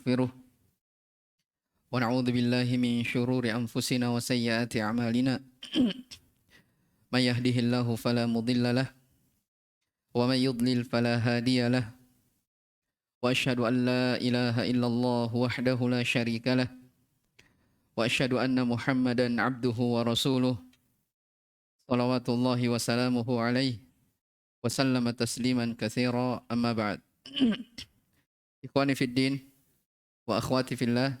ونستغفره ونعوذ بالله من شرور أنفسنا وسيئات أعمالنا من يهده الله فلا مضل له ومن يضلل فلا هادي له وأشهد أن لا إله إلا الله وحده لا شريك له وأشهد أن محمدا عبده ورسوله صلوات الله وسلامه عليه وسلم تسليما كثيرا أما بعد. Ikhwani fid din wa akhwati fillah,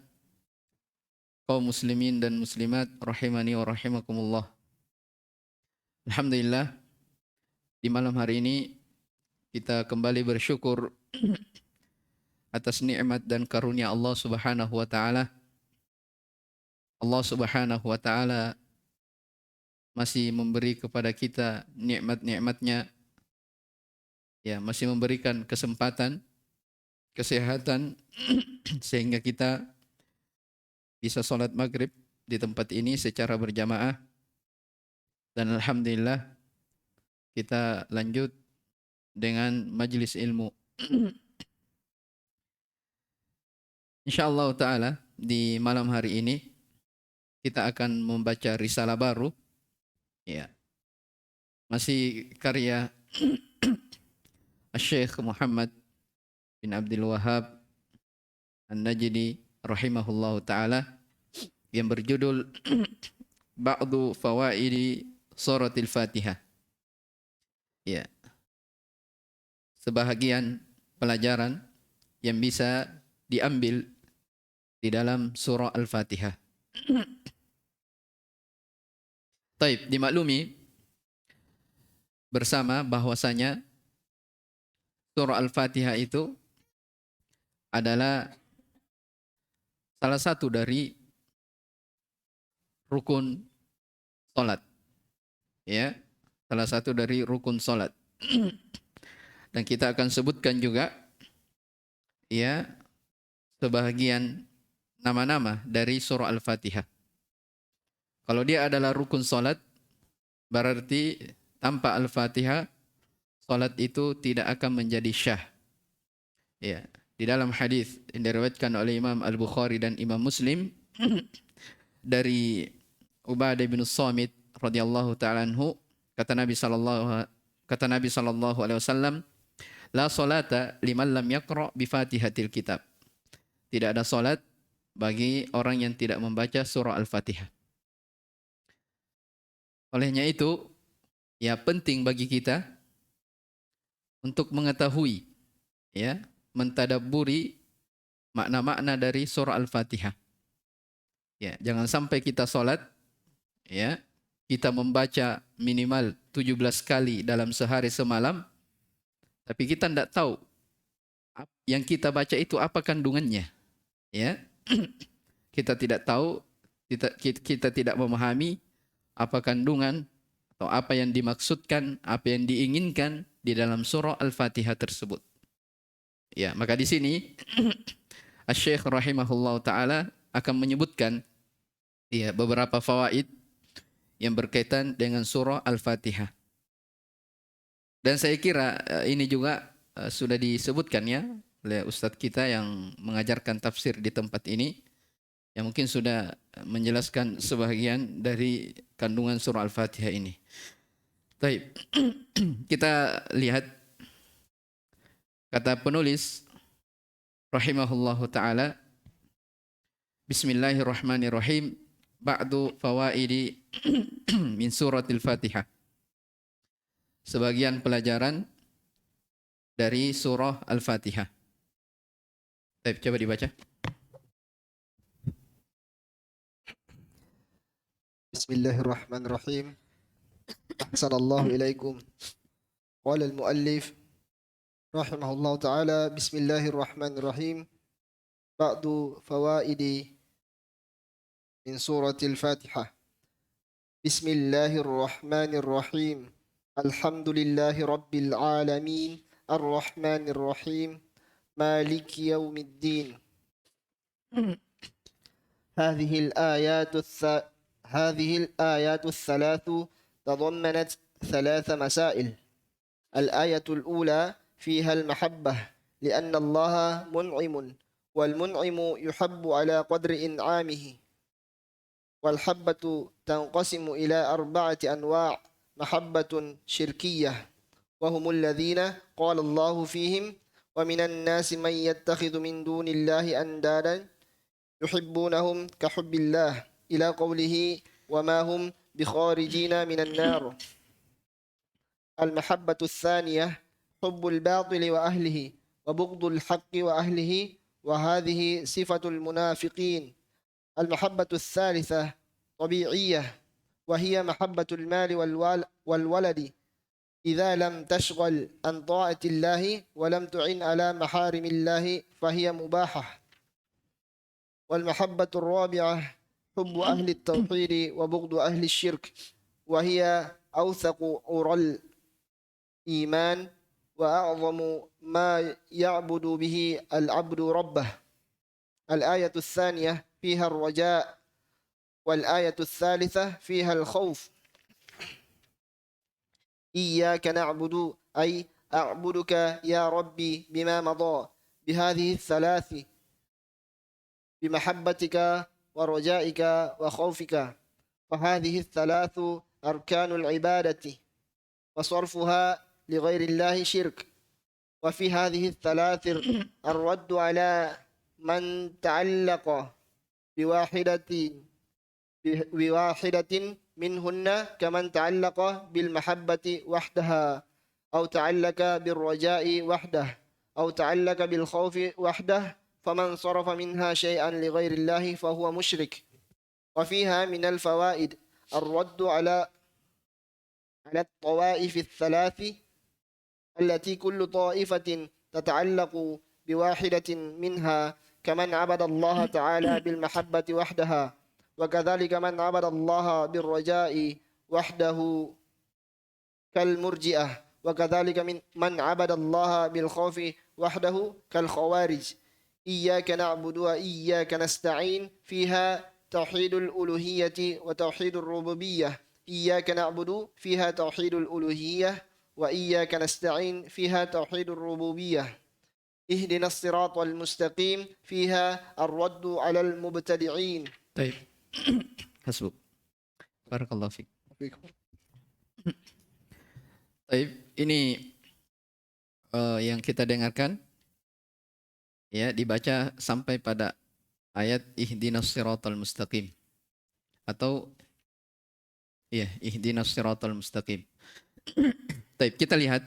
kaum muslimin dan muslimat rahimani wa rahimakumullah. Alhamdulillah, di malam hari ini kita kembali bersyukur atas nikmat dan karunia Allah Subhanahu wa taala. Allah Subhanahu wa taala masih memberi kepada kita nikmat-nikmatnya, ya, masih memberikan kesempatan, kesehatan sehingga kita bisa sholat maghrib di tempat ini secara berjamaah, dan alhamdulillah kita lanjut dengan majlis ilmu. Insyaallah ta'ala di malam hari ini kita akan membaca risalah baru, ya, masih karya Syekh Muhammad bin Abdul Wahhab An-Najdi rahimahullahu ta'ala yang berjudul Ba'du Fawaidi Suratil Fatihah. Ya, sebahagian pelajaran yang bisa diambil di dalam surah Al-Fatihah. Taib, dimaklumi bersama bahwasanya surah Al-Fatihah itu adalah salah satu dari rukun salat. Ya, salah satu dari rukun salat. Dan kita akan sebutkan juga, ya, sebahagian nama-nama dari surah Al-Fatihah. Kalau dia adalah rukun salat, berarti tanpa Al-Fatihah salat itu tidak akan menjadi syah. Ya, di dalam hadis yang diriwayatkan oleh Imam Al-Bukhari dan Imam Muslim dari Ubadah bin Samit radhiyallahu ta'ala anhu, kata Nabi sallallahu alaihi wasallam, la salata liman lam yaqra bi Fatihatil kitab. Tidak ada salat bagi orang yang tidak membaca surah Al-Fatihah. Olehnya itu, ya, penting bagi kita untuk mengetahui, ya, mentadabburi makna-makna dari surah Al-Fatihah. Ya, jangan sampai kita salat, ya, kita membaca minimal 17 kali dalam sehari semalam, tapi kita tidak tahu yang kita baca itu apa kandungannya. Ya, kita tidak tahu, kita tidak memahami apa kandungan atau apa yang dimaksudkan, apa yang diinginkan di dalam surah Al-Fatihah tersebut. Ya, maka di sini Asy-Syaikh rahimahullah taala akan menyebutkan, ya, beberapa fawaid yang berkaitan dengan surah Al-Fatihah. Dan saya kira ini juga sudah disebutkan, ya, oleh ustadz kita yang mengajarkan tafsir di tempat ini, yang mungkin sudah menjelaskan sebahagian dari kandungan surah Al-Fatihah ini. Baik, kita lihat kata penulis rahimahullahu ta'ala, Bismillahirrahmanirrahim, ba'du fawaidi min suratil Fatihah. Sebagian pelajaran dari surah Al-Fatihah. Baik, coba dibaca. Bismillahirrahmanirrahim. Ahsanallahu ilaikum. Qala al-muallif rahimahullahu ta'ala, Bismillahirrahmanirrahim. Ba'du fawaidi min suratil Fatihah. Bismillahirrahmanirrahim. Alhamdulillahi rabbil alamin. Ar-Rahmanirrahim. Maliki yaumiddin. هذه الآيات الثلاث تضمنت ثلاث مسائل. الآية الأولى فيها المحبة لأن الله منعم والمنعم يحب على قدر إنعامه. والحبة تنقسم إلى 4 أنواع: محبة شركية وهم الذين قال الله فيهم: ومن الناس من يتخذ من دون الله أندادا يحبونهم كحب الله، إلى قوله: وما هم بخارجين من النار. المحبة الثانية حب الباطل وأهله وبغض الحق وأهله، وهذه صفة المنافقين. المحبة الثالثة طبيعية، وهي محبة المال والولد إذا لم تشغل عن طاعة الله ولم تعن على محارم الله فهي مباحة. والمحبة الرابعة حب أهل التوحيد وبغض أهل الشرك، وهي أوثق عرى الإيمان وأعظم ما يعبد به العبد ربه. الآية الثانية فيها الرجاء، والآية الثالثة فيها الخوف. إياك نعبد أي أعبدك يا ربي بما مضى بهذه الثلاث: بمحبتك ورجائك وخوفك. فهذه الثلاث أركان العبادة، وصرفها لغير الله شرك. وفي هذه الثلاث الرد على من تعلق بواحدة منهن، كمن تعلق بالمحبة وحدها، أو تعلق بالرجاء وحده، أو تعلق بالخوف وحده، فمن صرف منها شيئا لغير الله فهو مشرك. وفيها من الفوائد الرد على الطوائف الثلاث التي كل طائفة تتعلق بواحدة منها، كمن عبد الله تعالى بالمحبة وحدها، وكذلك من عبد الله بالرجاء وحده كالمرجئة، وكذلك من عبد الله بالخوف وحده كالخوارج. إياك نعبد وإياك نستعين فيها توحيد الألوهية وتوحيد الربوبية. إياك نعبد فيها توحيد الألوهية، وإياك نستعين فيها توحيد الربوبية. اهدنا الصراط المستقيم فيها الرد على المبتدعين. طيب. Hasbuk. Barakallahu fiik. Taib, ini yang kita dengarkan ya, dibaca sampai pada ayat ihdinas siratal mustaqim, atau ya, ihdinas siratal mustaqim. Taib, kita lihat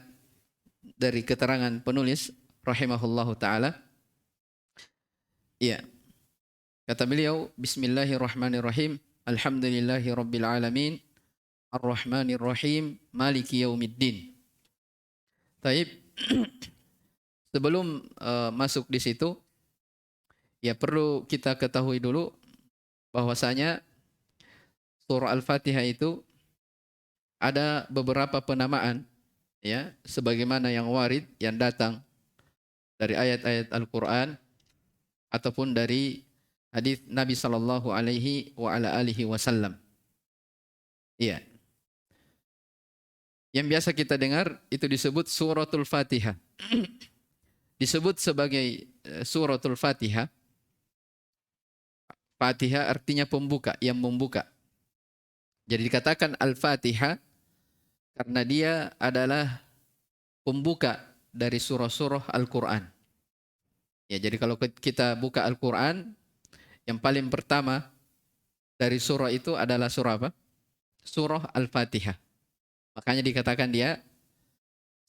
dari keterangan penulis rahimahullahu taala. Ya. Kata beliau, bismillahirrahmanirrahim. Alhamdulillahi rabbil alamin. Ar-Rahmanir Rahim, Maliki Yaumiddin. Taib. Sebelum masuk di situ, ya perlu kita ketahui dulu bahwasanya surah Al-Fatihah itu ada beberapa penamaan, ya, sebagaimana yang warid, yang datang dari ayat-ayat Al-Quran ataupun dari hadis Nabi sallallahu alaihi wa ala alihi wasallam. Iya. Yang biasa kita dengar itu disebut suratul Fatihah. Disebut sebagai suratul Fatihah. Fatihah artinya pembuka, yang membuka. Jadi dikatakan Al-Fatihah karena dia adalah pembuka dari surah-surah Al-Quran. Ya, jadi kalau kita buka Al-Quran, yang paling pertama dari surah itu adalah surah apa? Surah Al-Fatihah. Makanya dikatakan dia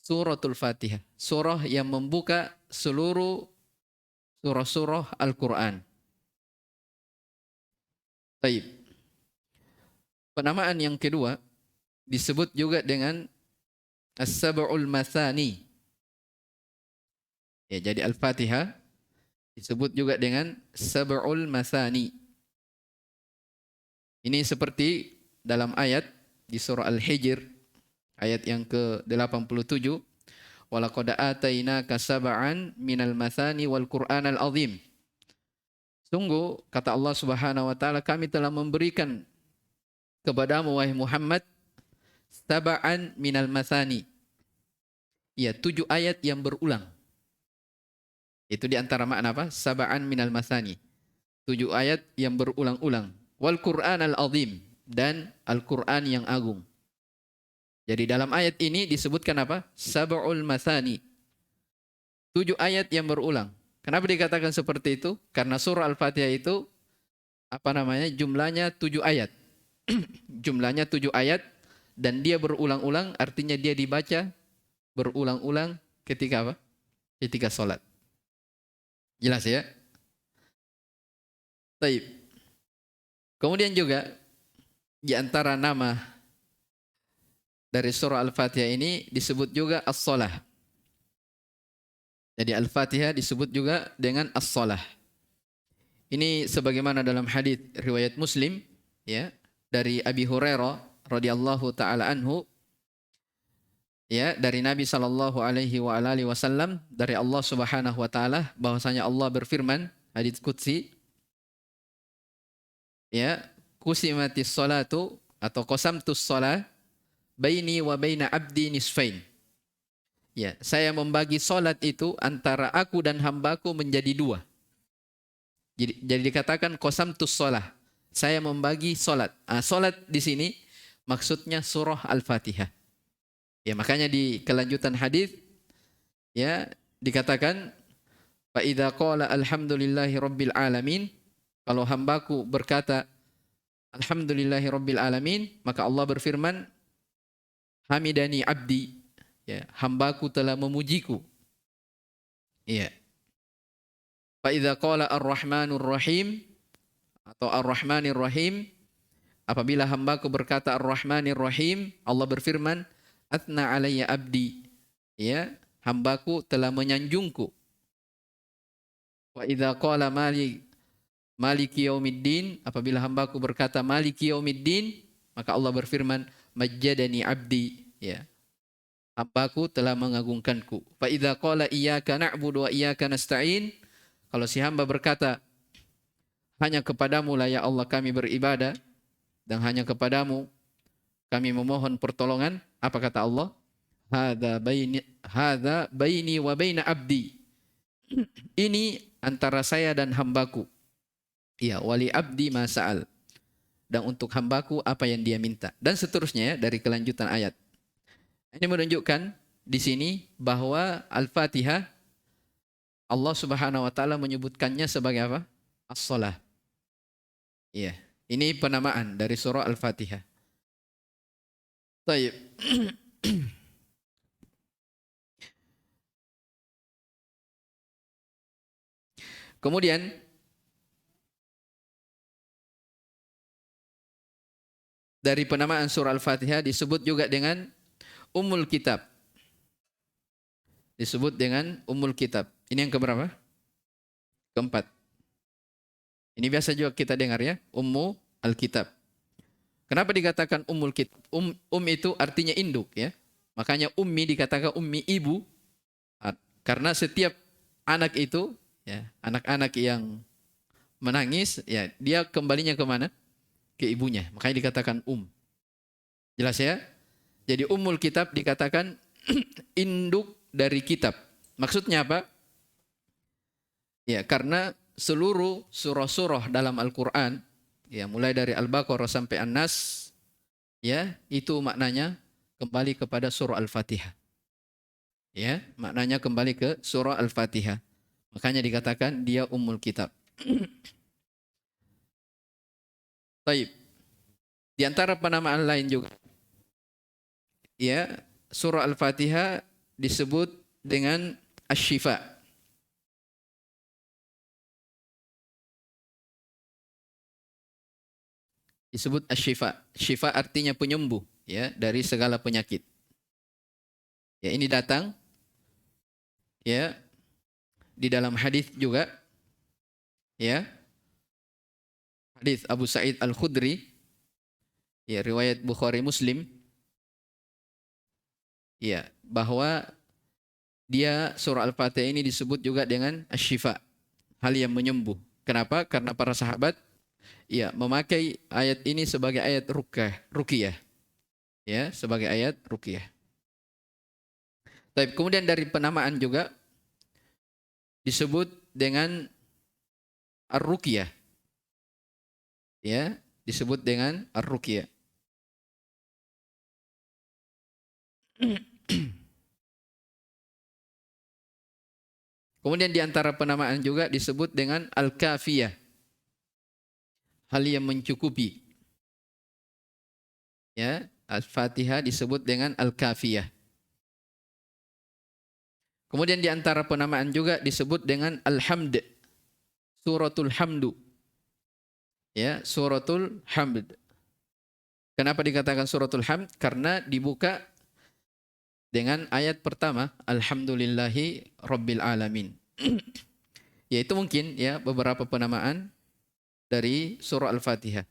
suratul Fatihah. Surah yang membuka seluruh surah-surah Al-Quran. Baik. Penamaan yang kedua disebut juga dengan As-Sab'ul Mathani. Ya, jadi Al-Fatihah disebut juga dengan Sab'ul Mathani. Ini seperti dalam ayat di surah Al-Hijr, ayat yang ke-87, walaqad atainaka sab'an minal mathani wal Qur'anal azim. Sungguh, kata Allah Subhanahu wa taala, kami telah memberikan kepadamu wahai Muhammad sab'an minal mathani. Ya, 7 ayat yang berulang. Itu di antara makna apa? Sab'an minal masani. 7 ayat yang berulang-ulang. Wal Qur'an al-azim. Dan Al-Quran yang agung. Jadi dalam ayat ini disebutkan apa? Sab'ul masani. 7 ayat yang berulang. Kenapa dikatakan seperti itu? Karena surah Al-Fatihah itu jumlahnya 7 ayat. Jumlahnya 7 ayat dan dia berulang-ulang, artinya dia dibaca berulang-ulang ketika apa? Ketika sholat. Jelas ya? Baik. Kemudian juga di antara nama dari surah Al-Fatihah ini disebut juga as-shalah. Jadi Al-Fatihah disebut juga dengan as-shalah. Ini sebagaimana dalam hadis riwayat Muslim ya, dari Abi Hurairah radhiyallahu taala anhu ya, dari Nabi sallallahu alaihi wa alihi wasallam, dari Allah Subhanahu wa taala bahwasanya Allah berfirman, hadits qudsi ya, qusimatis salatu atau qasamtus shalah baini wa baina abdi nisfain. Ya, saya membagi salat itu antara aku dan hambaku menjadi 2. Jadi dikatakan qasamtus shalah. Saya membagi salat. Salat di sini maksudnya surah Al-Fatihah. Ya, makanya di kelanjutan hadis ya dikatakan fa idza qala alhamdulillahi rabbil alamin, kalau hambaku berkata alhamdulillahi rabbil alamin, maka Allah berfirman hamidani abdi, ya, hambaku telah memujiku. Ya. Fa idza qala ar-rahmanur rahim atau ar-rahmanir rahim, apabila hambaku berkata ar-rahmanir rahim, Allah berfirman athna alayya abdi, ya, hambaku telah menyanjungku. Wa idza qala maliki yaumiddin, apabila hambaku berkata maliki yaumiddin, maka Allah berfirman majjadani abdi, ya, hambaku telah mengagungkanku. Fa idza qala iyyaka na'budu wa iyyaka nasta'in, kalau si hamba berkata hanya kepadamu lah ya Allah kami beribadah dan hanya kepadamu kami memohon pertolongan, apa kata Allah? Hadza baini wa baina abdi. Ini antara saya dan hambaku. Ya, wali abdi ma sa'al. Dan untuk hambaku apa yang dia minta. Dan seterusnya ya, dari kelanjutan ayat. Ini menunjukkan di sini bahwa Al-Fatihah Allah Subhanahu wa taala menyebutkannya sebagai apa? As-shalah. Iya, ini penamaan dari surah Al-Fatihah. Baik. Kemudian dari penamaan surah Al-Fatihah disebut juga dengan Ummul Kitab. Disebut dengan Ummul Kitab. Ini yang keberapa? Keempat. Ini biasa juga kita dengar ya, Ummu Al-Kitab. Kenapa dikatakan Ummul Kitab? Itu artinya induk ya. Makanya ummi dikatakan ummi ibu. Karena setiap anak itu ya, anak-anak yang menangis ya, dia kembalinya kemana? Ke ibunya. Makanya dikatakan Jelas ya? Jadi Ummul Kitab dikatakan induk dari kitab. Maksudnya apa? Ya, karena seluruh surah-surah dalam Al-Qur'an ya, mulai dari Al-Baqarah sampai An-Nas ya, itu maknanya kembali kepada surah Al-Fatihah. Ya, maknanya kembali ke surah Al-Fatihah. Makanya dikatakan dia Ummul Kitab. Baik. Di antara penamaan lain juga ya, surah Al-Fatihah disebut dengan Asy-Syifa. Disebut Asy-Syifa. Syifa artinya penyembuh ya, dari segala penyakit. Ya, ini datang ya di dalam hadis juga ya. Hadis Abu Sa'id Al-Khudri ya, riwayat Bukhari Muslim ya, bahwa dia surah Al-Fatihah ini disebut juga dengan Asy-Syifa, hal yang menyembuh. Kenapa? Karena para sahabat ya memakai ayat ini sebagai ayat ruqyah. Ya, sebagai ayat ruqyah. Tapi kemudian dari penamaan juga disebut dengan ar-ruqyah. Ya, disebut dengan ar-ruqyah. Kemudian di antara penamaan juga disebut dengan al-kafiyah. Hal yang mencukupi. Ya, Al-Fatihah disebut dengan al-kafiyah. Kemudian di antara penamaan juga disebut dengan al-hamd. Suratul hamdu. Ya, suratul hamd. Kenapa dikatakan suratul hamd? Karena dibuka dengan ayat pertama, alhamdulillahi rabbil alamin. Yaitu mungkin ya beberapa penamaan dari surah Al-Fatihah.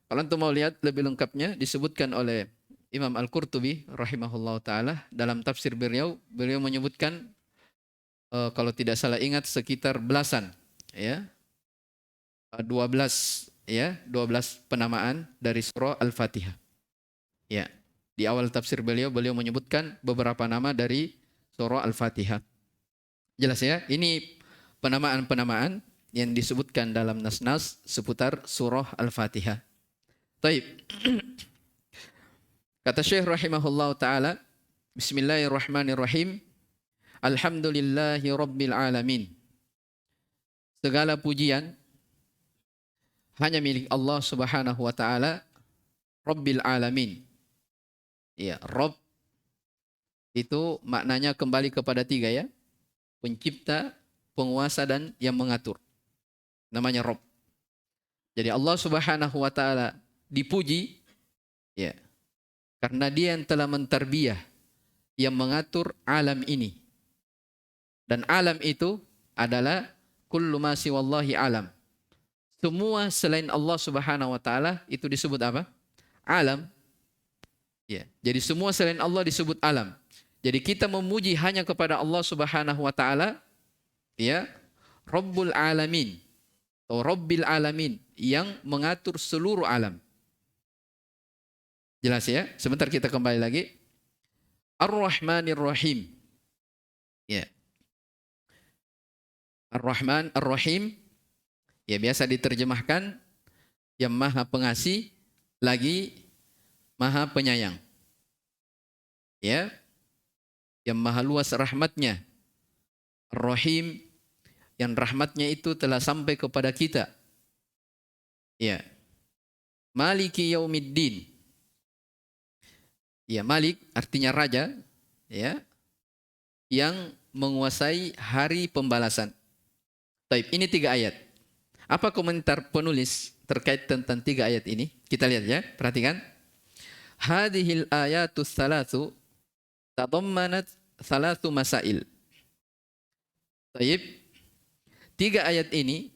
Kalau antum mau lihat lebih lengkapnya disebutkan oleh Imam Al-Qurtubi rahimahullah taala dalam tafsir beliau menyebutkan kalau tidak salah ingat sekitar belasan ya 12 penamaan dari surah Al-Fatihah. Ya. Di awal tafsir beliau menyebutkan beberapa nama dari surah Al-Fatihah. Jelas ya? Ini penamaan-penamaan yang disebutkan dalam nas-nas seputar surah Al-Fatihah. Taib. Kata Syekh rahimahullah ta'ala, Bismillahirrahmanirrahim, Alhamdulillahi Rabbil Alamin. Segala pujian hanya milik Allah subhanahu wa ta'ala, Rabbil Alamin. Ya, Rabb itu maknanya kembali kepada tiga ya. Pencipta, penguasa, dan yang mengatur. Namanya Rabb. Jadi Allah subhanahu wa ta'ala dipuji ya, karena dia yang telah mentarbiyah, yang mengatur alam ini. Dan alam itu adalah kullu ma siwallahi alam. Semua selain Allah subhanahu wa ta'ala itu disebut apa? Alam. Ya, jadi semua selain Allah disebut alam. Jadi kita memuji hanya kepada Allah subhanahu wa ta'ala ya, Rabbul Alamin atau Rabbil Alamin yang mengatur seluruh alam. Jelas ya? Sebentar kita kembali lagi. Ar-Rahmanir Rahim. Ya. Ar-Rahman, Ar-Rahim. Ya biasa diterjemahkan yang Maha Pengasih lagi Maha Penyayang. Ya. Yang Maha Luas rahmatnya. Ar-Rahim yang rahmatnya itu telah sampai kepada kita. Ya. Maliki Yaumiddin. Ya, Malik artinya raja, ya, yang menguasai hari pembalasan. Taib, ini 3 ayat. Apa komentar penulis terkait tentang 3 ayat ini? Kita lihat ya, perhatikan. Hadhil ayatus thalathu tadammanat thalathu masail. Taib, 3 ayat ini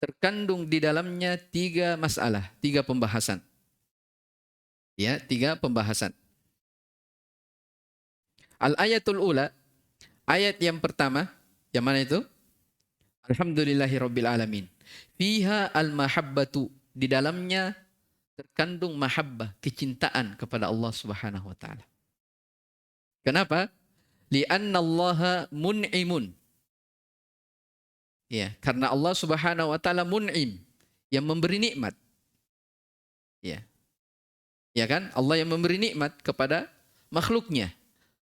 terkandung di dalamnya 3 masalah, 3 pembahasan. Ya, 3 pembahasan. Al-ayatul ula, ayat yang pertama, yang mana itu? Alhamdulillahi Rabbil Alamin. Fiha al-mahabbatu, di dalamnya terkandung mahabbah, kecintaan kepada Allah Subhanahu wa taala. Kenapa? Li'anna Allaha mun'imun. Ya, karena Allah Subhanahu wa taala mun'im, yang memberi nikmat. Ya. Ya kan? Allah yang memberi nikmat kepada makhluknya.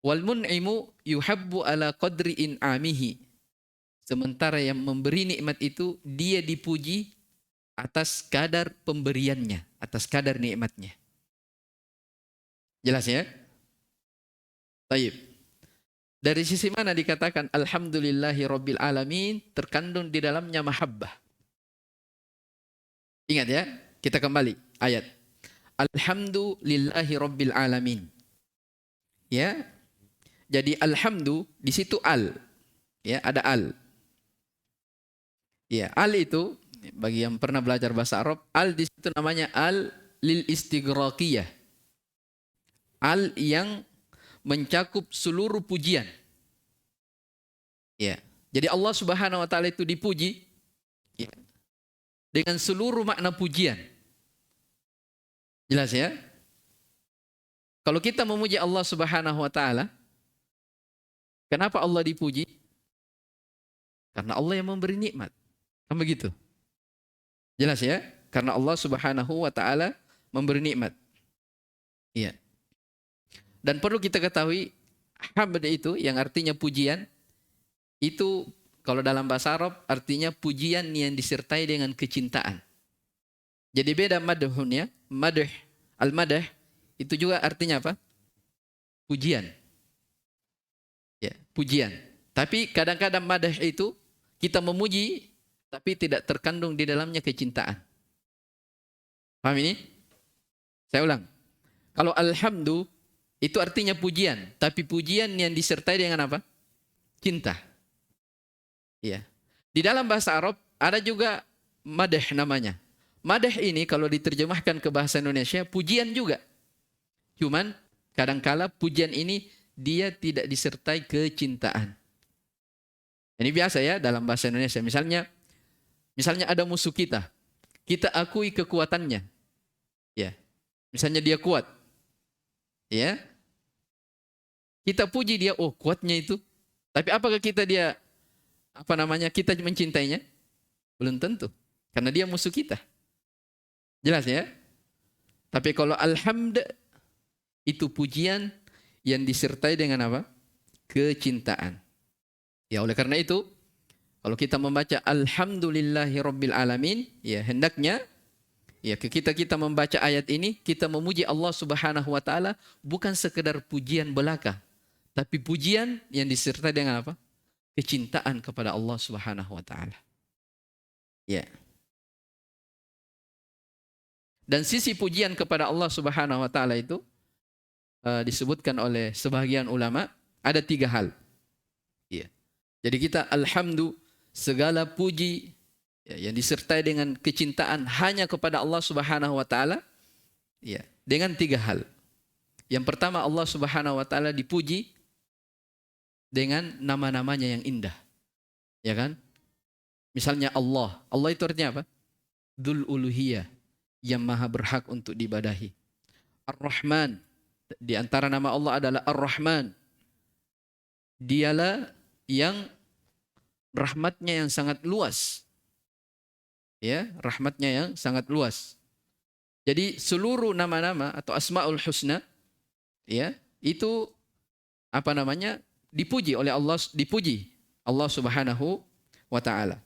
Wal mun'imu yuhabbu ala qadri in'amihi. Sementara yang memberi nikmat itu dia dipuji atas kadar pemberiannya, atas kadar nikmatnya. Jelas ya? Baik. Dari sisi mana dikatakan alhamdulillahi rabbil alamin, terkandung di dalamnya mahabbah. Ingat ya, kita kembali ayat. Alhamdulillahi Rabbil Alamin. Ya. Jadi alhamdu di situ al. Ya, ada al. Ya, al itu bagi yang pernah belajar bahasa Arab, al di situ namanya al lil istighraqiyah. Al yang mencakup seluruh pujian. Ya. Jadi Allah Subhanahu wa taala itu dipuji ya, dengan seluruh makna pujian. Jelas ya? Kalau kita memuji Allah Subhanahu wa taala, kenapa Allah dipuji? Karena Allah yang memberi nikmat. Kan begitu? Jelas ya? Karena Allah Subhanahu wa taala memberi nikmat. Iya. Dan perlu kita ketahui hamd itu yang artinya pujian itu kalau dalam bahasa Arab artinya pujian yang disertai dengan kecintaan. Jadi beda madhun ya. Madh, al-madh itu juga artinya apa? Pujian. Ya, pujian. Tapi kadang-kadang madh itu kita memuji tapi tidak terkandung di dalamnya kecintaan. Paham ini? Saya ulang. Kalau alhamdu itu artinya pujian, tapi pujian yang disertai dengan apa? Cinta. Iya. Di dalam bahasa Arab ada juga madah namanya. Madah ini kalau diterjemahkan ke bahasa Indonesia pujian juga. Cuman kadangkala pujian ini dia tidak disertai kecintaan. Ini biasa ya dalam bahasa Indonesia. Misalnya ada musuh kita. Kita akui kekuatannya. Ya. Misalnya dia kuat. Ya. Kita puji dia, oh kuatnya itu. Tapi apakah kita kita mencintainya? Belum tentu. Karena dia musuh kita. Jelas ya? Tapi kalau alhamd itu pujian yang disertai dengan apa? Kecintaan. Ya oleh karena itu, kalau kita membaca alhamdulillahi rabbil alamin, ya hendaknya ya kita membaca ayat ini, kita memuji Allah Subhanahu wa taala bukan sekedar pujian belaka, tapi pujian yang disertai dengan apa? Kecintaan kepada Allah Subhanahu wa taala. Ya. Dan sisi pujian kepada Allah Subhanahu wa taala itu disebutkan oleh sebagian ulama ada 3 hal. Ya. Jadi kita alhamdulillah segala puji ya, yang disertai dengan kecintaan hanya kepada Allah Subhanahu wa taala ya, dengan 3 hal. Yang pertama Allah Subhanahu wa taala dipuji dengan nama-namanya yang indah. Ya kan? Misalnya Allah. Allah itu artinya apa? Dzul uluhiyah, yang maha berhak untuk diibadahi. Ar-Rahman. Di antara nama Allah adalah Ar-Rahman. Dialah yang rahmatnya yang sangat luas. Ya, rahmatnya yang sangat luas. Jadi seluruh nama-nama atau Asmaul Husna ya, itu dipuji oleh Allah, dipuji Allah Subhanahu wa taala.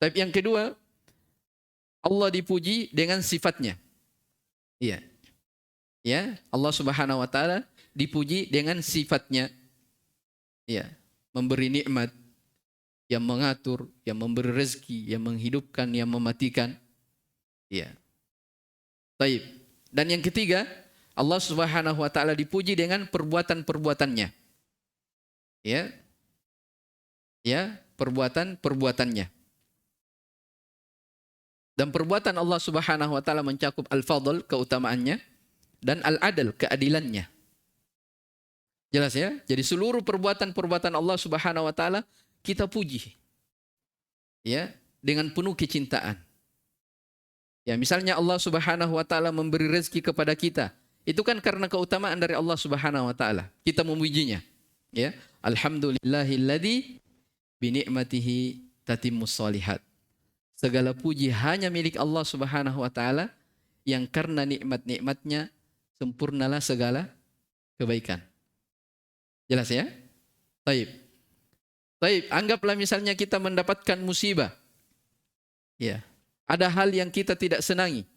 Tapi yang kedua, Allah dipuji dengan sifatnya. Iya. Ya, Allah Subhanahu wa taala dipuji dengan sifatnya. Ya, memberi nikmat, yang mengatur, yang memberi rezeki, yang menghidupkan, yang mematikan. Ya. Baik. Dan yang ketiga, Allah Subhanahu wa taala dipuji dengan perbuatan-perbuatannya. Ya. Ya, perbuatan-perbuatannya. Dan perbuatan Allah Subhanahu wa taala mencakup al-fadl, keutamaannya, dan al-adl, keadilannya. Jelas ya? Jadi seluruh perbuatan-perbuatan Allah Subhanahu wa taala kita puji. Ya, dengan penuh kecintaan. Ya, misalnya Allah Subhanahu wa taala memberi rezeki kepada kita. Itu kan karena keutamaan dari Allah Subhanahu wa taala. Kita memujinya. Ya, alhamdulillahilladzi bi ni'matihi tatimmus shalihat. Segala puji hanya milik Allah Subhanahu wa taala yang karena nikmat-nikmatnya sempurnalah segala kebaikan. Jelas ya? Baik. Baik, anggaplah misalnya kita mendapatkan musibah. Ya. Ada hal yang kita tidak senangi.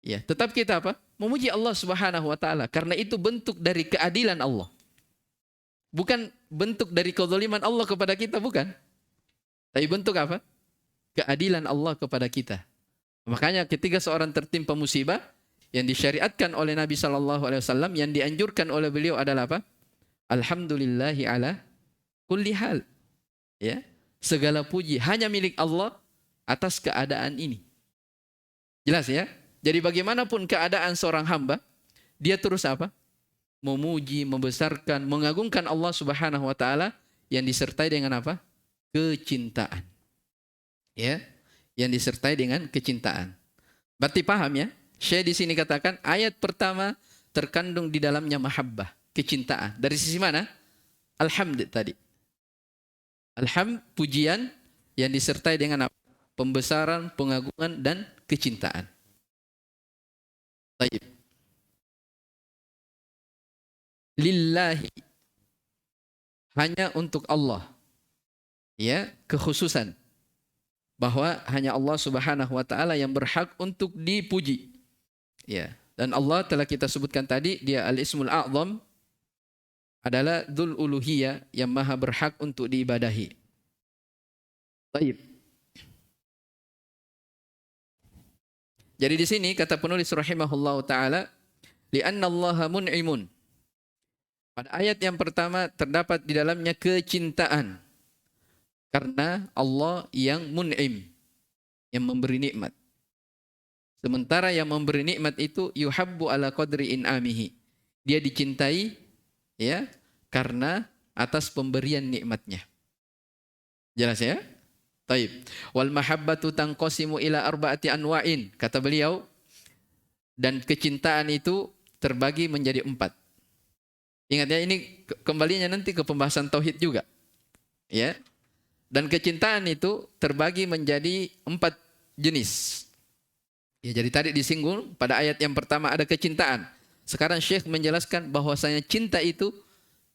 Ya, tetap kita apa? Memuji Allah Subhanahu wa taala karena itu bentuk dari keadilan Allah. Bukan bentuk dari kezaliman Allah kepada kita, bukan. Tapi bentuk apa? Keadilan Allah kepada kita. Makanya ketika seorang tertimpa musibah yang disyariatkan oleh Nabi SAW, yang dianjurkan oleh beliau adalah apa? Alhamdulillahi ala kulli hal. Ya, segala puji hanya milik Allah atas keadaan ini. Jelas ya? Jadi bagaimanapun keadaan seorang hamba, dia terus apa? Memuji, membesarkan, mengagungkan Allah Subhanahu wa taala yang disertai dengan apa? Kecintaan. Ya, yang disertai dengan kecintaan. Berarti paham ya? Syekh di sini katakan ayat pertama terkandung di dalamnya mahabbah, kecintaan. Dari sisi mana? Alhamd tadi. Alhamd, pujian yang disertai dengan apa? Pembesaran, pengagungan, dan kecintaan. Baik. Lillahi, hanya untuk Allah. Ya, kekhususan. Bahwa hanya Allah Subhanahu wa taala yang berhak untuk dipuji. Ya. Dan Allah telah kita sebutkan tadi, dia Al-Ismul A'zam, adalah Dzul Uluhiyah yang maha berhak untuk diibadahi. Baik. Jadi di sini kata penulis rahimahullahu taala, li'anna Allaha mun'imun. Pada ayat yang pertama terdapat di dalamnya kecintaan. Karena Allah yang mun'im, yang memberi nikmat. Sementara yang memberi nikmat itu yuhabbu ala qadri in'amihi. Dia dicintai ya karena atas pemberian nikmatnya. Jelas ya? Taib. Wal mahabbatu tanqasimu ila arba'ati anwa'in. Kata beliau, dan kecintaan itu terbagi menjadi 4. Ingat ya, ini kembalinya nanti ke pembahasan tauhid juga. Ya. Dan kecintaan itu terbagi menjadi 4 jenis. Ya, jadi tadi disinggung pada ayat yang pertama ada kecintaan. Sekarang Syekh menjelaskan bahwasanya cinta itu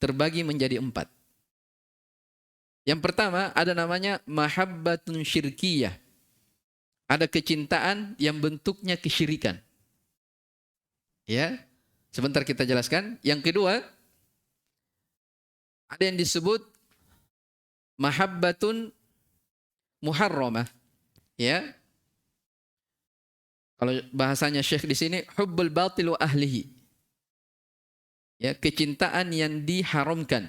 terbagi menjadi 4. Yang pertama ada namanya mahabbatun syirkiyah. Ada kecintaan yang bentuknya kesyirikan. Ya, sebentar kita jelaskan. Yang kedua ada yang disebut mahabbatun muharramah. Ya. Kalau bahasanya Syekh di sini, hubbul batil wa ahlihi. Ya, kecintaan yang diharamkan.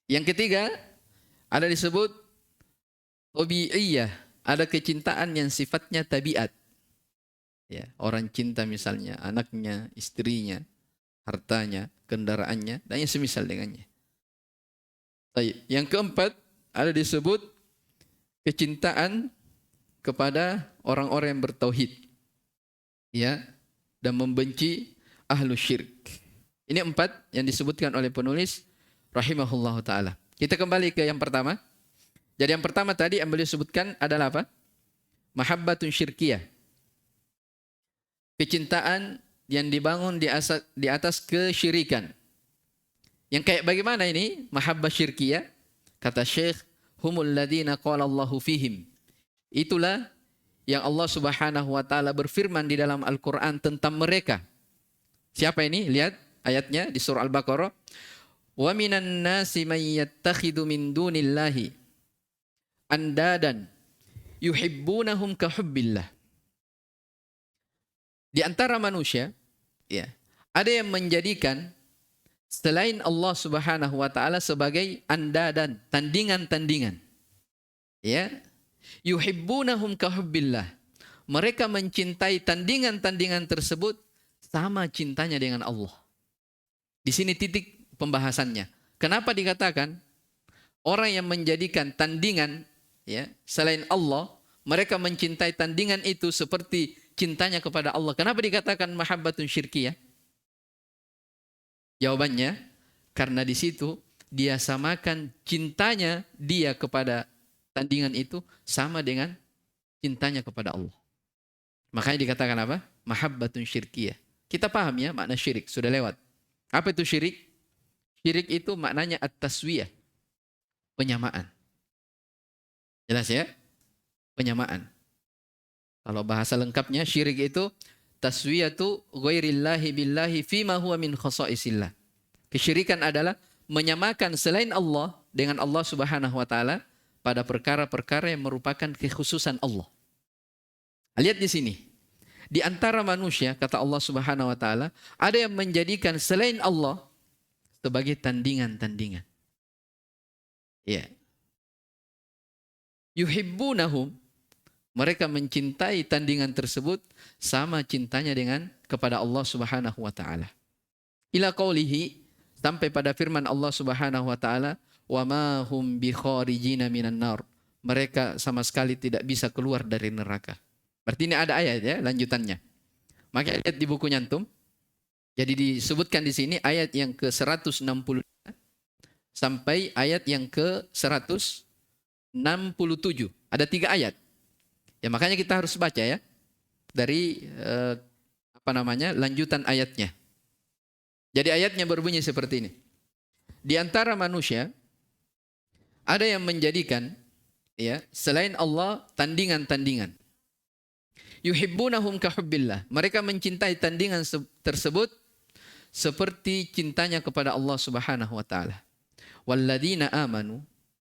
Yang ketiga, ada disebut tabi'iyah, ada kecintaan yang sifatnya tabiat. Ya, orang cinta misalnya anaknya, istrinya, hartanya, kendaraannya, dan yang semisal dengannya. Yang keempat, ada disebut kecintaan kepada orang-orang yang bertauhid, ya, dan membenci ahlu syirik. Ini 4 yang disebutkan oleh penulis rahimahullahu taala. Kita kembali ke yang pertama. Jadi yang pertama tadi yang beliau sebutkan adalah apa? Mahabbatun syirkiyah. Kecintaan yang dibangun di atas kesyirikan. Yang kayak bagaimana ini mahabbah syirkiyah? Kata Syekh, humul ladzina qala Allahu fihim. Itulah yang Allah Subhanahu wa taala berfirman di dalam Al-Qur'an tentang mereka. Siapa ini? Lihat ayatnya di surah Al-Baqarah. Wa minan nasi may yattakhidhu min dunillahi andadan yuhibbunahum ka hubbillah. Di antara manusia, ya, ada yang menjadikan selain Allah Subhanahu wa taala sebagai andadan, tandingan-tandingan. Ya. Yuhibbunahum ka hubbillah. Mereka mencintai tandingan-tandingan tersebut sama cintanya dengan Allah. Di sini titik pembahasannya. Kenapa dikatakan orang yang menjadikan tandingan ya selain Allah, mereka mencintai tandingan itu seperti cintanya kepada Allah. Kenapa dikatakan mahabbatun syirkiyah? Jawabannya, karena di situ dia samakan cintanya dia kepada tandingan itu sama dengan cintanya kepada Allah. Makanya dikatakan apa? Mahabbatun syirkiyah. Kita paham ya makna syirik, sudah lewat. Apa itu syirik? Syirik itu maknanya at-taswiyah, penyamaan. Jelas ya? Penyamaan. Kalau bahasa lengkapnya syirik itu taswiyatu ghairillahi billahi fima huwa min khasaisillah. Kesyirikan adalah menyamakan selain Allah dengan Allah Subhanahu wa taala pada perkara-perkara yang merupakan kekhususan Allah. Lihat di sini. Di antara manusia, kata Allah Subhanahu wa taala, ada yang menjadikan selain Allah sebagai tandingan-tandingan. Ya. Yuhibbunahum, mereka mencintai tandingan tersebut sama cintanya dengan kepada Allah Subhanahu wa taala. Ila qaulihi, sampai pada firman Allah Subhanahu wa taala, wa ma hum bi kharijina minan nar. Mereka sama sekali tidak bisa keluar dari neraka. Berarti ini ada ayat ya lanjutannya. Maka lihat di buku nyantum. Jadi disebutkan di sini ayat yang ke-160 sampai ayat yang ke-167. Ada 3 ayat. Ya makanya kita harus baca ya dari lanjutan ayatnya. Jadi ayatnya berbunyi seperti ini. Di antara manusia ada yang menjadikan ya selain Allah tandingan-tandingan. Yuhibbunahum kahubbillah. Mereka mencintai tandingan tersebut seperti cintanya kepada Allah Subhanahu wa taala. Walladzina amanu,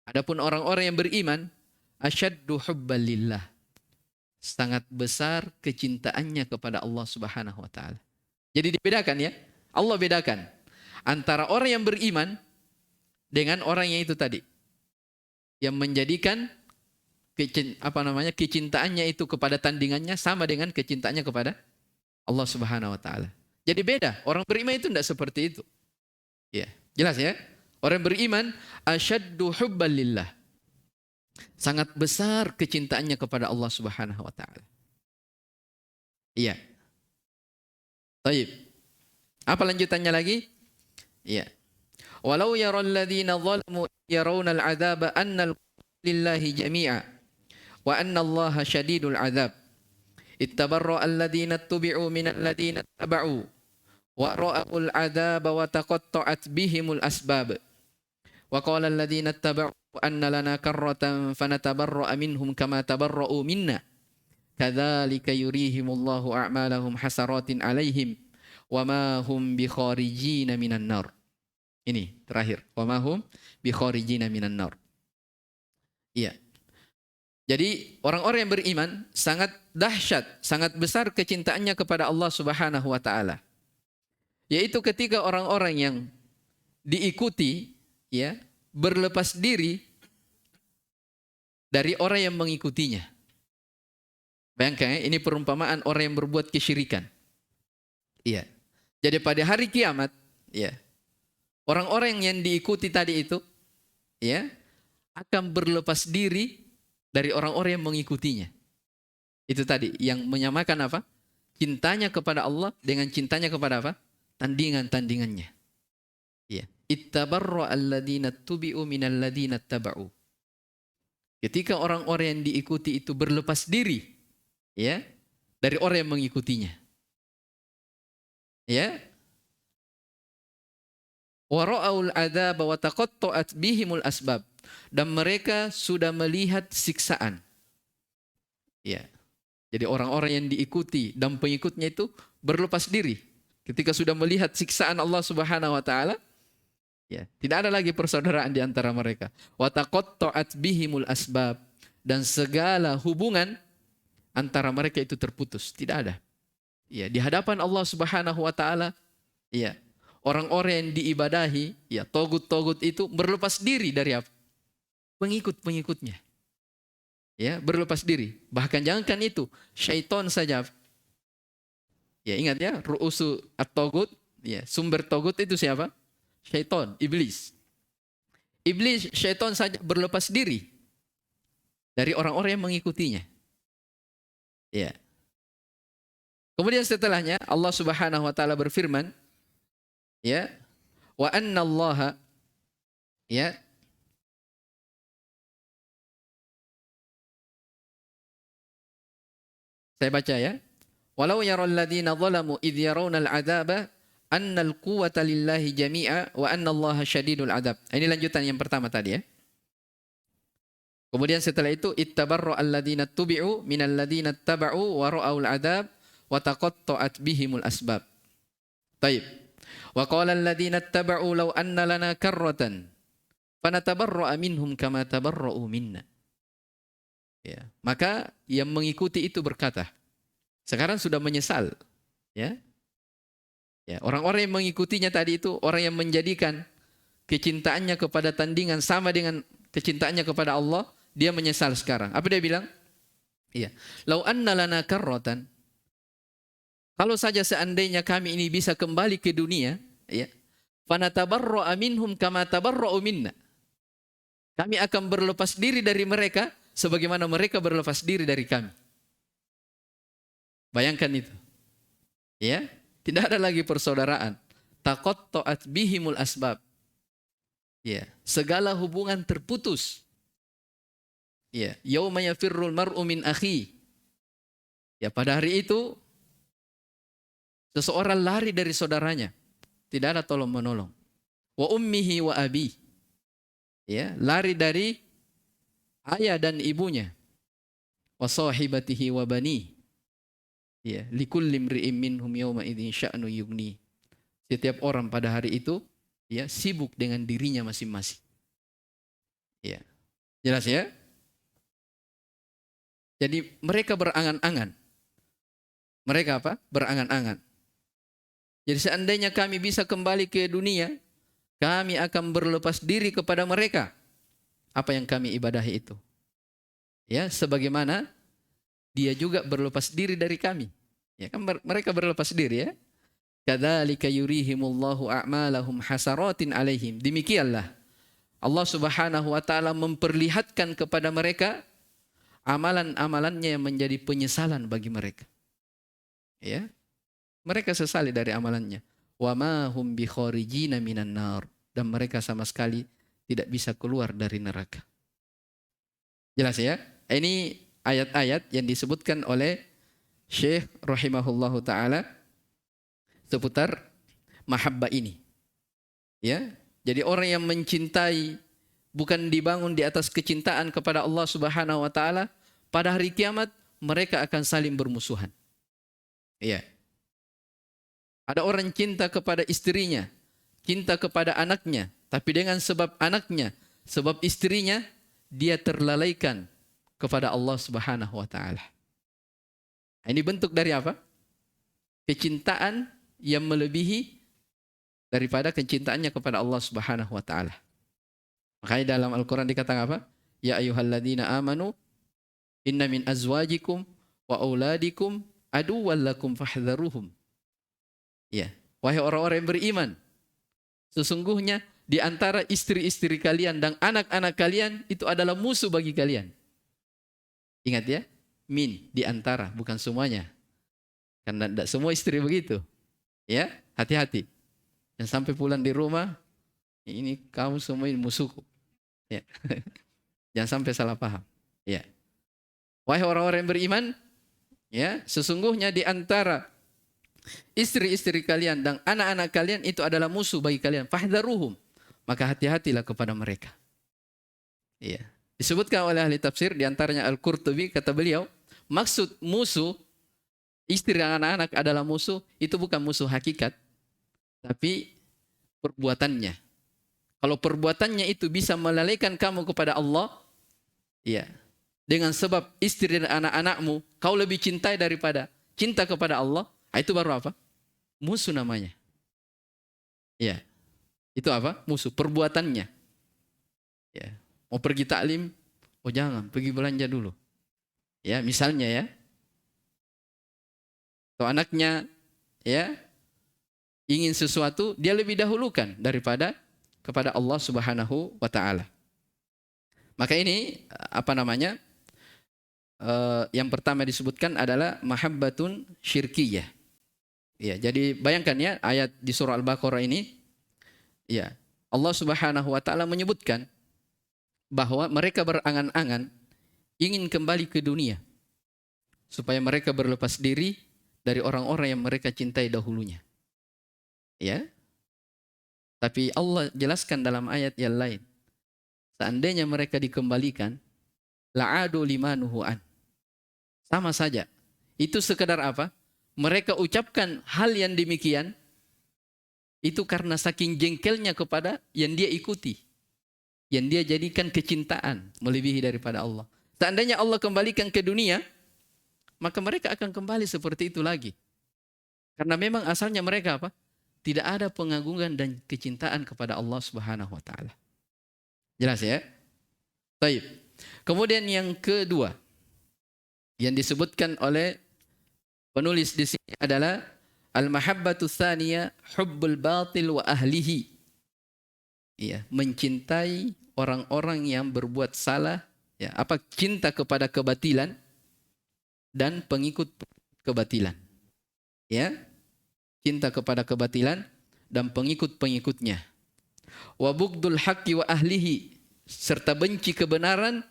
adapun orang-orang yang beriman, asyaddu hubban lillah. Sangat besar kecintaannya kepada Allah Subhanahu wa taala. Jadi dibedakan ya. Allah bedakan antara orang yang beriman dengan orang yang itu tadi. Yang menjadikan kecintaannya itu kepada tandingannya sama dengan kecintaannya kepada Allah Subhanahu wa taala. Jadi beda. Orang beriman itu tidak seperti itu. Ya, jelas ya? Orang beriman asyaddu hubban lillah. Sangat besar kecintaannya kepada Allah Subhanahu wa taala. Iya. Baik. Apa lanjutannya lagi? Iya. Walau yaral ladzina zalamu yarawna al-'adzaba anna lillahi jami'a wa anna Allaha syadidul 'adzab. Ittabarra alladhina tubi'u minal ladhina taba'u wa ra'ul 'adzaba wa taqatta'at bihimul asbab. Wa qala alladhina taba'u anna lana karratan fanatabarra'a minhum kama tabarra'u minna. Kadzalika yurihimullahu a'malahum hasaratin 'alaihim wa ma hum bikharijina minan nar. Ini terakhir. Wa ma hum bikharijina minan nar. Iya. Jadi orang-orang yang beriman sangat dahsyat, sangat besar kecintaannya kepada Allah Subhanahu wa taala. Yaitu ketika orang-orang yang diikuti ya, berlepas diri dari orang yang mengikutinya. Bayangkan ya, ini perumpamaan orang yang berbuat kesyirikan. Iya. Jadi pada hari kiamat, ya, orang-orang yang diikuti tadi itu, ya, akan berlepas diri dari orang-orang yang mengikutinya. Itu tadi yang menyamakan apa? Cintanya kepada Allah dengan cintanya kepada apa? Tandingan-tandingannya. Ya. Ittabarra alladhina tubi'u minal ladhina taba'u. Ketika orang-orang yang diikuti itu berlepas diri, ya, dari orang yang mengikutinya. Ya. Wa ra'aul 'adzaba wa taqatta'at bihimul asbab. Dan mereka sudah melihat siksaan. Ya. Jadi orang-orang yang diikuti dan pengikutnya itu berlepas diri. Ketika sudah melihat siksaan Allah Subhanahu wa taala, ya, tidak ada lagi persaudaraan di antara mereka. Wa taqatta'at bihimul asbab, dan segala hubungan antara mereka itu terputus, tidak ada. Ya, di hadapan Allah Subhanahu wa taala, ya, orang-orang yang diibadahi, ya, togut-togut itu berlepas diri dari apa? Pengikut-pengikutnya. Ya, berlepas diri. Bahkan jangankan itu, syaitan saja. Ya, ingat ya, ru'usu at-togut, ya, sumber togut itu siapa? Syaitan, iblis. Iblis, syaitan saja berlepas diri dari orang-orang yang mengikutinya. Ya. Kemudian setelahnya Allah Subhanahu wa taala berfirman, ya, wa anna Allaha, ya, saya baca ya. Walau yaral ladzina zalamu idh yarawna al-'adzaba annal quwwata lillahi jami'a wa anna Allaha syadidul 'adzab. Ini lanjutan yang pertama tadi ya. Kemudian setelah itu ittabarra alladzina tubi'u minal ladzina taba'u wa ra'aul 'adzab wa taqatta'at bihimul asbab. Baik. Wa qala alladzina taba'u law anna lana karratan fanatabarra'a minhum kama tabarra'u minna. Ya, maka yang mengikuti itu berkata, sekarang sudah menyesal, ya. Ya, orang-orang yang mengikutinya tadi itu orang yang menjadikan kecintaannya kepada tandingan sama dengan kecintaannya kepada Allah, dia menyesal sekarang. Apa dia bilang? Iya, lau anna lana karratan, kalau saja seandainya kami ini bisa kembali ke dunia, ya, fanatabarra'a minhum kama tabarra'u minna. Kami akan berlepas diri dari mereka sebagaimana mereka berlepas diri dari kami. Bayangkan itu. Ya, tidak ada lagi persaudaraan. Taqatta'at bihimul asbab. Ya, segala hubungan terputus. Ya, yauma yafirrul mar'u min akhi. Ya, pada hari itu seseorang lari dari saudaranya. Tidak ada tolong menolong. Wa ummihi wa abi. Ya, lari dari ayah dan ibunya. Wa sahibatihi wa bani. Ya, likulli imri'in minhum yawma idzin sya'nu yughni. Setiap orang pada hari itu ya sibuk dengan dirinya masing-masing. Ya. Jelas ya? Jadi mereka berangan-angan. Mereka apa? Berangan-angan. Jadi seandainya kami bisa kembali ke dunia, kami akan berlepas diri kepada mereka. Apa yang kami ibadahi itu. Ya, sebagaimana dia juga berlepas diri dari kami. Ya kan mereka berlepas diri ya. Kadzalika yurihimullahu a'malahum hasaratin alaihim. Demikianlah Allah Subhanahu wa taala memperlihatkan kepada mereka amalan-amalannya yang menjadi penyesalan bagi mereka. Ya. Mereka sesali dari amalannya. Wa ma hum bi kharijina minan nar, dan mereka sama sekali tidak bisa keluar dari neraka. Jelas ya? Ini ayat-ayat yang disebutkan oleh Syekh rahimahullahu taala seputar mahabbah ini. Ya. Jadi orang yang mencintai bukan dibangun di atas kecintaan kepada Allah Subhanahu wa taala, pada hari kiamat mereka akan saling bermusuhan. Iya. Ada orang cinta kepada istrinya, cinta kepada anaknya, tapi dengan sebab anaknya, sebab istrinya, dia terlalaikan kepada Allah Subhanahu wa taala. Ini bentuk dari apa? Kecintaan yang melebihi daripada kecintaannya kepada Allah Subhanahu wa taala. Makanya dalam Al-Qur'an dikatakan apa? Ya ayyuhalladzina amanu inna min azwajikum wa auladikum aduwwan lakum fahdharuhum. Ya, wahai orang-orang yang beriman, sesungguhnya di antara istri-istri kalian dan anak-anak kalian itu adalah musuh bagi kalian. Ingat ya, min di antara, bukan semuanya. Karena tidak semua istri begitu. Ya, hati-hati. Dan sampai pulang di rumah, ini kamu semua ini musuhku. Ya. Jangan sampai salah paham. Ya. Wahai orang-orang yang beriman, ya, sesungguhnya di antara istri-istri kalian dan anak-anak kalian itu adalah musuh bagi kalian. Fahdharuhum. Maka hati-hatilah kepada mereka. Ya. Disebutkan oleh ahli tafsir, di antaranya Al-Qurtubi, kata beliau, maksud musuh, istri dan anak-anak adalah musuh, itu bukan musuh hakikat, tapi perbuatannya. Kalau perbuatannya itu bisa melalaikan kamu kepada Allah, ya, dengan sebab istri dan anak-anakmu, kau lebih cintai daripada cinta kepada Allah, itu baru apa? Musuh namanya. Ya, itu apa? Musuh, perbuatannya. Ya, mau pergi taklim, oh jangan, pergi belanja dulu. Ya, misalnya ya. Atau anaknya, ya, ingin sesuatu, dia lebih dahulukan daripada kepada Allah Subhanahu wa taala. Maka ini apa namanya? Yang pertama disebutkan adalah mahabbatun syirkiyah. Ya, jadi bayangkan ya ayat di surah Al-Baqarah ini, ya, Allah Subhanahu wa taala menyebutkan bahwa mereka berangan-angan ingin kembali ke dunia supaya mereka berlepas diri dari orang-orang yang mereka cintai dahulunya. Ya. Tapi Allah jelaskan dalam ayat yang lain, seandainya mereka dikembalikan, la'adu limanuhu an. Sama saja. Itu sekadar apa? Mereka ucapkan hal yang demikian itu karena saking jengkelnya kepada yang dia ikuti, yang dia jadikan kecintaan melebihi daripada Allah. Seandainya Allah kembalikan ke dunia, maka mereka akan kembali seperti itu lagi. Karena memang asalnya mereka apa? Tidak ada pengagungan dan kecintaan kepada Allah Subhanahu wa taala. Jelas ya? Baik. Kemudian yang kedua yang disebutkan oleh penulis di sini adalah al-mahabbatu tsaniyah hubbul batil wa ahlihi. Iya, mencintai orang-orang yang berbuat salah, ya, apa cinta kepada kebatilan dan pengikut kebatilan. Ya. Cinta kepada kebatilan dan pengikut-pengikutnya. Wa bughdul haqqi wa ahlihi, serta benci kebenaran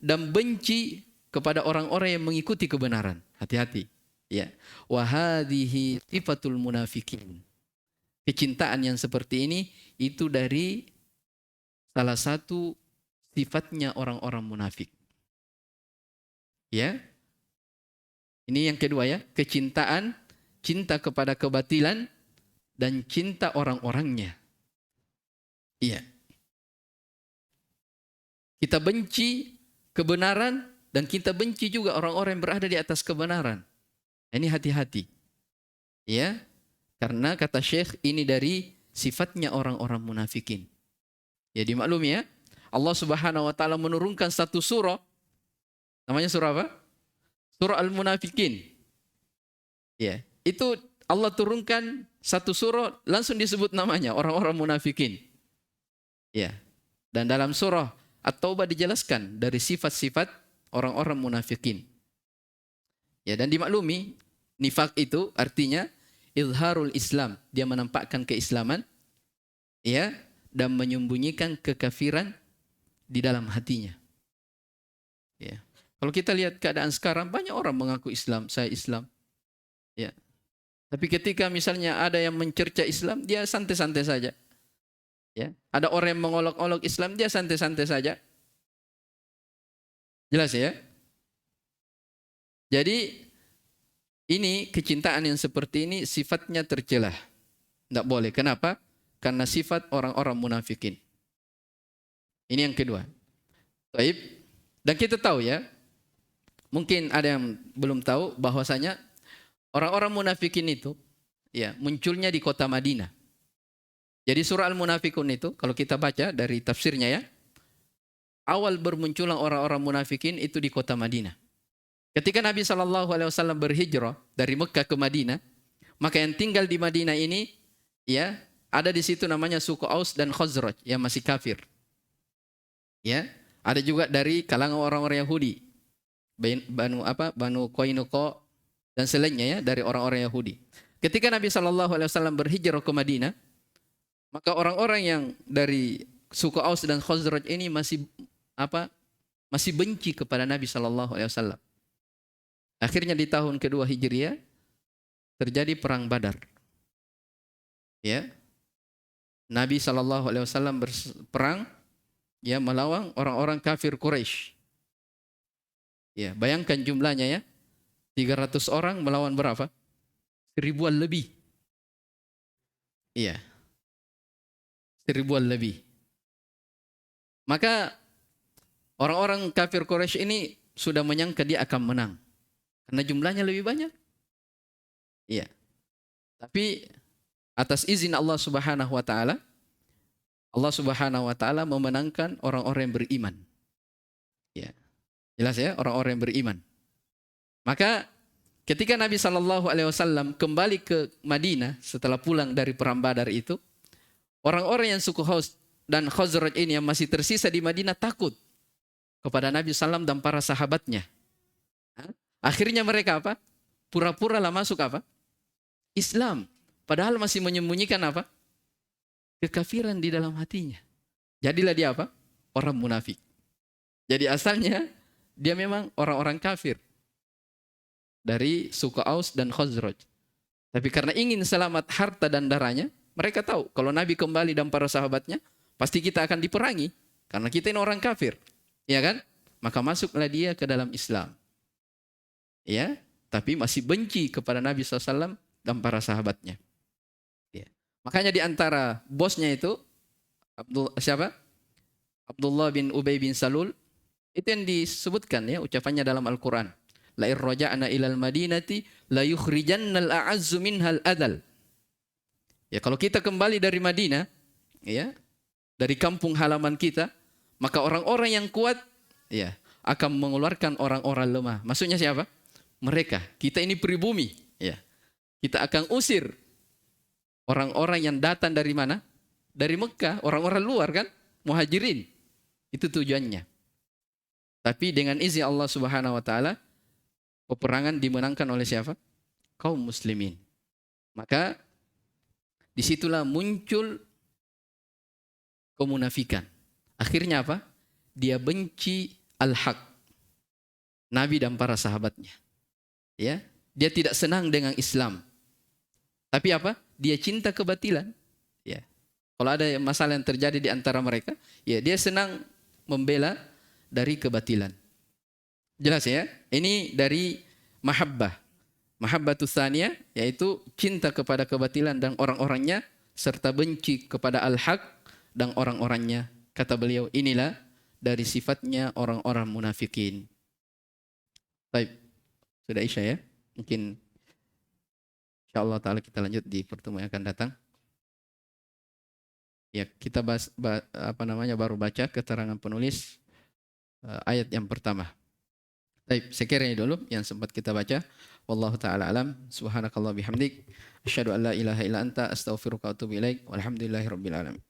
dan benci kepada orang-orang yang mengikuti kebenaran. Hati-hati. Ya. Wa hadhihi sifatul munafikin. Kecintaan yang seperti ini itu dari salah satu sifatnya orang-orang munafik. Ya. Ini yang kedua ya, kecintaan, cinta kepada kebatilan dan cinta orang-orangnya. Iya. Kita benci kebenaran dan kita benci juga orang-orang yang berada di atas kebenaran. Ini hati-hati. Ya. Karena kata Syekh ini dari sifatnya orang-orang munafikin. Ya dimaklumi ya. Allah Subhanahu wa taala menurunkan satu surah. Namanya surah apa? Surah Al-Munafikin. Ya, itu Allah turunkan satu surah langsung disebut namanya orang-orang munafikin. Ya. Dan dalam surah At-Taubah dijelaskan dari sifat-sifat orang-orang munafikin. Ya, dan dimaklumi nifak itu artinya izharul Islam, dia menampakkan keislaman ya dan menyembunyikan kekafiran di dalam hatinya. Ya. Kalau kita lihat keadaan sekarang, banyak orang mengaku Islam, saya Islam. Ya. Tapi ketika misalnya ada yang mencerca Islam, dia santai-santai saja. Ya. Ada orang yang mengolok-olok Islam, dia santai-santai saja. Jelas ya? Jadi, ini kecintaan yang seperti ini sifatnya tercelah. Tidak boleh. Kenapa? Karena sifat orang-orang munafikin. Ini yang kedua. Taib. Dan kita tahu ya, mungkin ada yang belum tahu bahwasanya orang-orang munafikin itu ya munculnya di kota Madinah. Jadi surah Al-Munafikun itu kalau kita baca dari tafsirnya ya, awal bermunculan orang-orang munafikin itu di kota Madinah. Ketika Nabi SAW berhijrah dari Mekah ke Madinah, maka yang tinggal di Madinah ini ya ada di situ namanya suku Aus dan Khazraj yang masih kafir. Ya, ada juga dari kalangan orang-orang Yahudi. Banu Qainuqa dan selainnya ya dari orang-orang Yahudi. Ketika Nabi SAW berhijrah ke Madinah, maka orang-orang yang dari suku Aus dan Khazraj ini masih benci kepada Nabi SAW. Akhirnya di tahun kedua Hijriah terjadi perang Badar. Ya, Nabi SAW berperang ya melawan orang-orang kafir Quraisy. Ya, bayangkan jumlahnya ya. 300 orang melawan berapa? 1000-an lebih. Iya. 1000-an lebih. Maka orang-orang kafir Quraisy ini sudah menyangka dia akan menang. Karena jumlahnya lebih banyak. Iya. Tapi atas izin Allah Subhanahu wa taala, Allah Subhanahu wa taala memenangkan orang-orang yang beriman. Ya. Jelas ya, orang-orang yang beriman. Maka ketika Nabi SAW kembali ke Madinah setelah pulang dari perang Badar itu, orang-orang yang suku Aus dan Khazraj ini yang masih tersisa di Madinah takut kepada Nabi SAW dan para sahabatnya. Akhirnya mereka apa? Pura-pura lah masuk apa? Islam. Padahal masih menyembunyikan apa? Kekafiran di dalam hatinya. Jadilah dia apa? Orang munafik. Jadi asalnya dia memang orang-orang kafir dari suku Aus dan Khazraj. Tapi karena ingin selamat harta dan darahnya, mereka tahu kalau Nabi kembali dan para sahabatnya, pasti kita akan diperangi. Karena kita ini orang kafir. Ya kan? Maka masuklah dia ke dalam Islam. Ya, tapi masih benci kepada Nabi SAW dan para sahabatnya. Ya. Makanya di antara bosnya itu, Abdullah bin Ubay bin Salul, itu yang disebutkan ya ucapannya dalam Al-Quran. La irraja'na ilal madinati la yukhrijannal a'azzu minhal adal. Ya kalau kita kembali dari Madinah, ya dari kampung halaman kita, maka orang-orang yang kuat ya akan mengeluarkan orang-orang lemah. Maksudnya siapa? Mereka. Kita ini pribumi, ya. Kita akan usir orang-orang yang datang dari mana? Dari Mekah, orang-orang luar kan, muhajirin. Itu tujuannya. Tapi dengan izin Allah Subhanahu wa taala, peperangan dimenangkan oleh siapa? Kaum muslimin. Maka disitulah muncul kemunafikan. Akhirnya apa? Dia benci al-haq, Nabi dan para sahabatnya. Ya, dia tidak senang dengan Islam. Tapi apa? Dia cinta kebatilan. Ya. Kalau ada masalah yang terjadi di antara mereka, ya dia senang membela dari kebatilan. Jelas ya? Ini dari mahabbah. Mahabbatus tsaniyah yaitu cinta kepada kebatilan dan orang-orangnya serta benci kepada al-haq dan orang-orangnya. Kata beliau, inilah dari sifatnya orang-orang munafikin. Baik. Sudah Isya ya? Mungkin insyaallah taala kita lanjut di pertemuan yang akan datang. Ya, kita baru baca keterangan penulis ayat yang pertama. Baik, sekiranya dulu yang sempat kita baca. Wallahu taala alam. Subhanakallah bihamdik, asyhadu an la ilaha illa anta, astaghfiruka wa atubu ilaik. Walhamdulillahirabbil alamin.